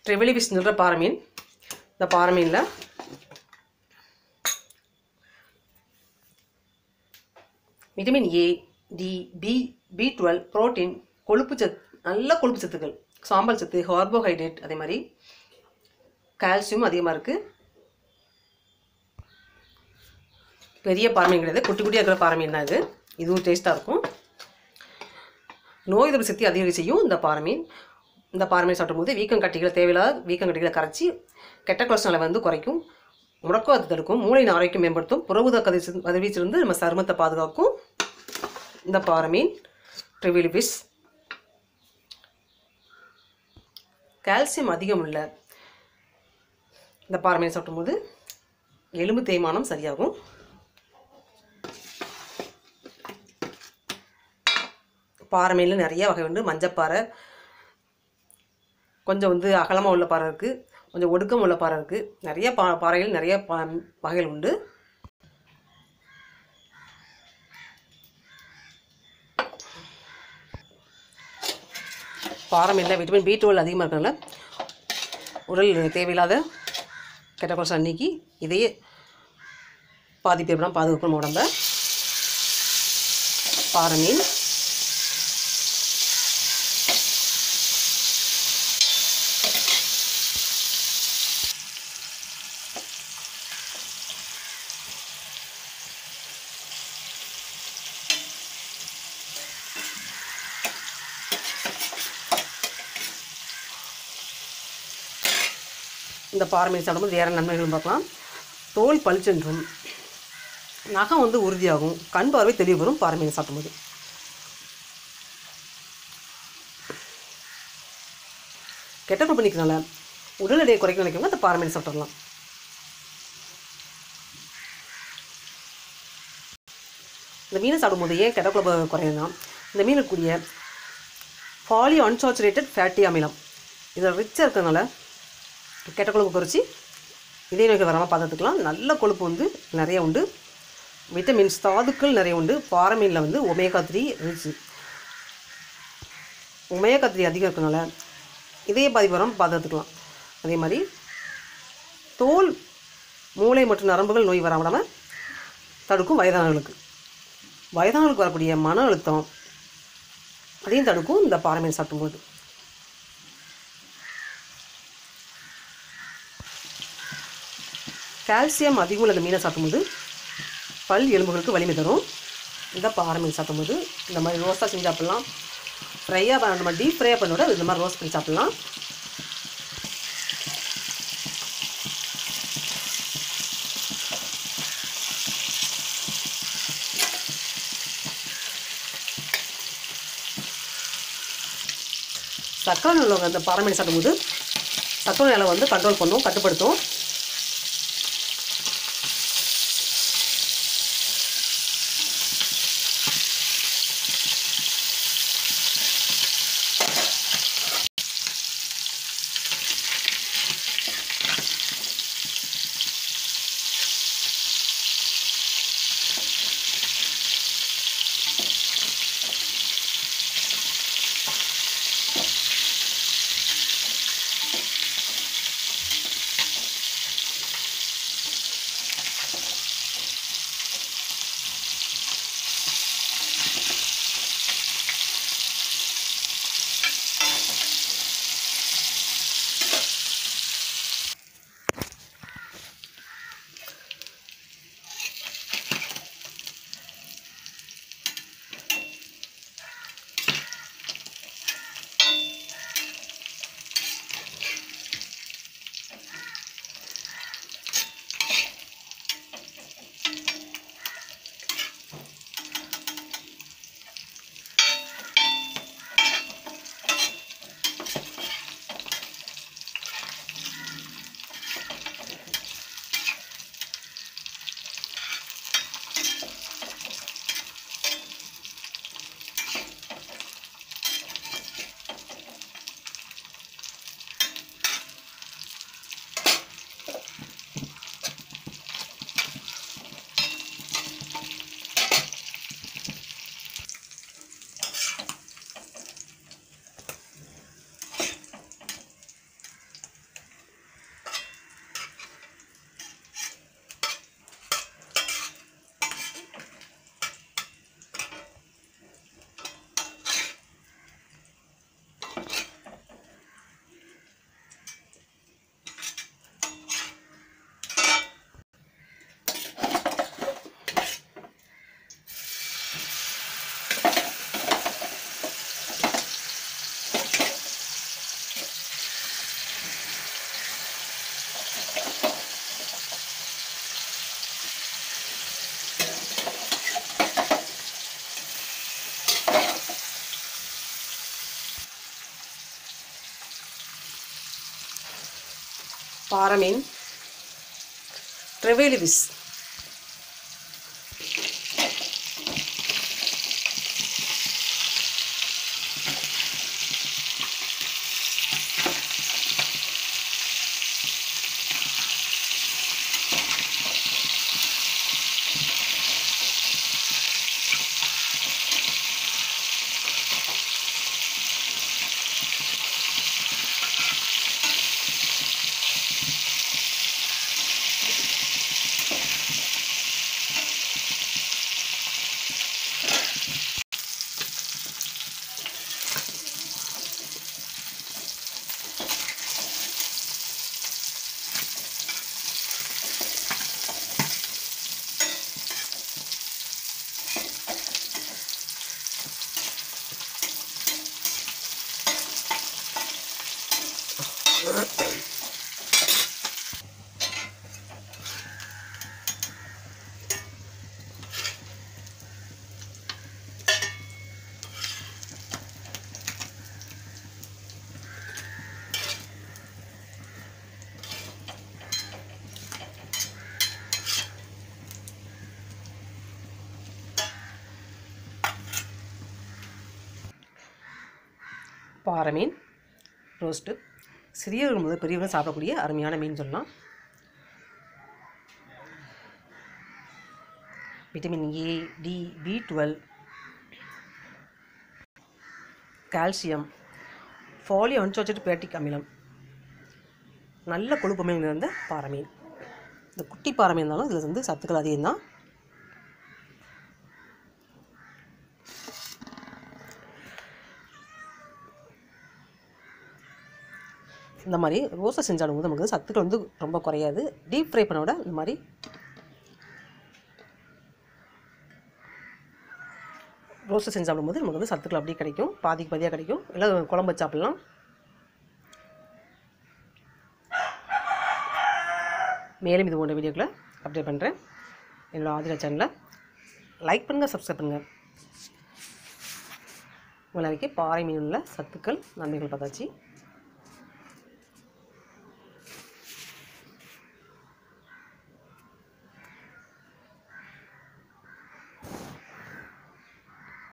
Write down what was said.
ட்ரிபிளிபிஸ்ன்ற பாறை மீன். இந்த பாறை மீனில் vitamin A, D, B12, protein, கொழுப்பு சத்து, நல்ல கொழுப்பு சத்துக்கள், சாம்பல் சத்து, கார்போஹைட்ரேட், அதே மாதிரி கால்சியம் அதிகமாக இருக்குது. பெரிய பாறை மீன் கிடையாது, குட்டி குட்டியாக இருக்கிற பாறை மீன் தான் இது. இதுவும் டேஸ்ட்டாக இருக்கும். நோய் எதிர்ப்பு சக்தி அதிகரிக்க செய்யும் இந்த பாறை மீன். இந்த பாறை மீன் சாப்பிடும்போது வீக்கங்கட்டிகளை தேவையில்லாத வீக்கங்கட்டிகளை கரைச்சி கெட்ட கொலஸ்ட்ராலை வந்து குறைக்கும், முடக்குவாதத்தை தடுக்கும், மூளையின் ஆரோக்கியம் மேம்படுத்தும், புறஊதா கதிர்வீச்சிலிருந்து நம்ம சருமத்தை பாதுகாக்கும். இந்த பாறை மீன் ட்ரிபிளிபிஸ் கால்சியம் அதிகம் உள்ள இந்த பாறை மீன் சாப்பிடும்போது எலும்பு தேய்மானம் சரியாகும். பாறை மீனில் நிறைய வகை உண்டு. மஞ்சப்பாறை, கொஞ்சம் வந்து அகலமாக உள்ள பாறை இருக்குது, கொஞ்சம் ஒடுக்கம் உள்ள பாறை இருக்குது. நிறைய பாறைகள் நிறைய வகைகள் உண்டு. பாறை மீனில் விட்டமின் B12 அதிகமாக இருக்கிறதுனால உடல் தேவையில்லாத கெட்ட கொலஸ்ட்ரால் நீக்கி இதையே பாதிப்பு ஏற்படாமல் பாதுகாக்கணும் உடம்ப. பாறை மீன் இந்த பாறை மீன் சாப்பிடும்போது வேறு நன்மைகளும் பார்க்கலாம். தோல் பளிச்சென்றும், நகம் வந்து உறுதியாகும், கண் பார்வை தெளிவு வரும் பாறை மீன் சாப்பிடும்போது. கெட்ட கொழுப்பு நிற்கிறனால உடல் எடையை குறைக்க நினைக்கிறவங்க அந்த பாறை மீன் சாப்பிடலாம். இந்த மீனை சாப்பிடும்போது ஏன் கெட்ட கொழுப்பு குறையுதுன்னா, இந்த மீன் இருக்கக்கூடிய பாலி அன்சாச்சுரேட்டட் ஃபேட்டி அமிலம் இதில் ரிச்சாக இருக்கிறதுனால கெட்ட கொழுப்பு குறைச்சி இதய நோய்கள் வராமல் பார்த்துக்கலாம். நல்ல கொழுப்பு வந்து நிறைய உண்டு, விட்டமின்ஸ் தாதுக்கள் நிறைய உண்டு. பாறை மீனில் வந்து ஒமேகா 3 ரிச். ஒமேகா 3 அதிகம் இருக்கிறதுனால இதய பாதிப்பு வராமல் பாதுகாத்துக்கலாம். அதே மாதிரி தோல், மூளை மற்றும் நரம்புகள் நோய் வராமல் தடுக்கும். வயதானவர்களுக்கு வரக்கூடிய மன அழுத்தம் அதையும் தடுக்கும் இந்த பாறை மீன் சாப்பிடும்போது. கால்சியம் அதிகம் உள்ள மீனை சாப்பிடும்போது பல் எலும்புகளுக்கு வலிமை தரும். இந்த பாறை மீன் சாப்பிடும்போது இந்த மாதிரி ரோஸ்ட்டாக செஞ்சு சாப்பிட்லாம். ஃப்ரையாக நம்ம டீப் ஃப்ரையாக பண்ணோட இந்த மாதிரி ரோஸ்ட் பண்ணி சாப்பிட்லாம். சக்கரை நோய் உள்ளவங்க அந்த பாறை மீன் சாப்பிடும்போது சக்கரை நோய் அளவை வந்து கண்ட்ரோல் பண்ணும், கட்டுப்படுத்தும். பாறை மீன் ட்ரெவேலி ஃபிஷ். பாறை மீன் ரோஸ்ட்டு சிறியவர்கள் முதல் பெரியவங்க சாப்பிடக்கூடிய அருமையான மீன் சொல்லலாம். Vitamin A, D, B12, calcium, poly unsaturated fatty அமிலம், நல்ல கொழுப்பு மீன் இருந்த பாறை மீன். இந்த குட்டி பாறை மீன் இருந்தாலும் இதில் வந்து சத்துக்கள் அதிகம்தான். இந்த மாதிரி ரோஸ்ட்டை செஞ்சாலும் போது நமக்கு சத்துக்கள் வந்து ரொம்ப குறையாது. டீப் ஃப்ரை பண்ண விட இந்த மாதிரி ரோஸ்ட்டை செஞ்சாலும் போது நமக்கு வந்து சத்துக்கள் அப்படியே கிடைக்கும், பாதிக்கு பாதியாக கிடைக்கும். இல்லை குழம்பு வச்சு சாப்பிட்லாம். மேலும் இது போன்ற வீடியோக்களை அப்டேட் பண்ணுறேன். என்னோடய ஆதிரா சேனலை லைக் பண்ணுங்கள், சப்ஸ்கிரைப் பண்ணுங்கள். உங்களுக்கு பாறை மீன் உள்ள சத்துக்கள் நன்மைகள் பார்த்தாச்சு.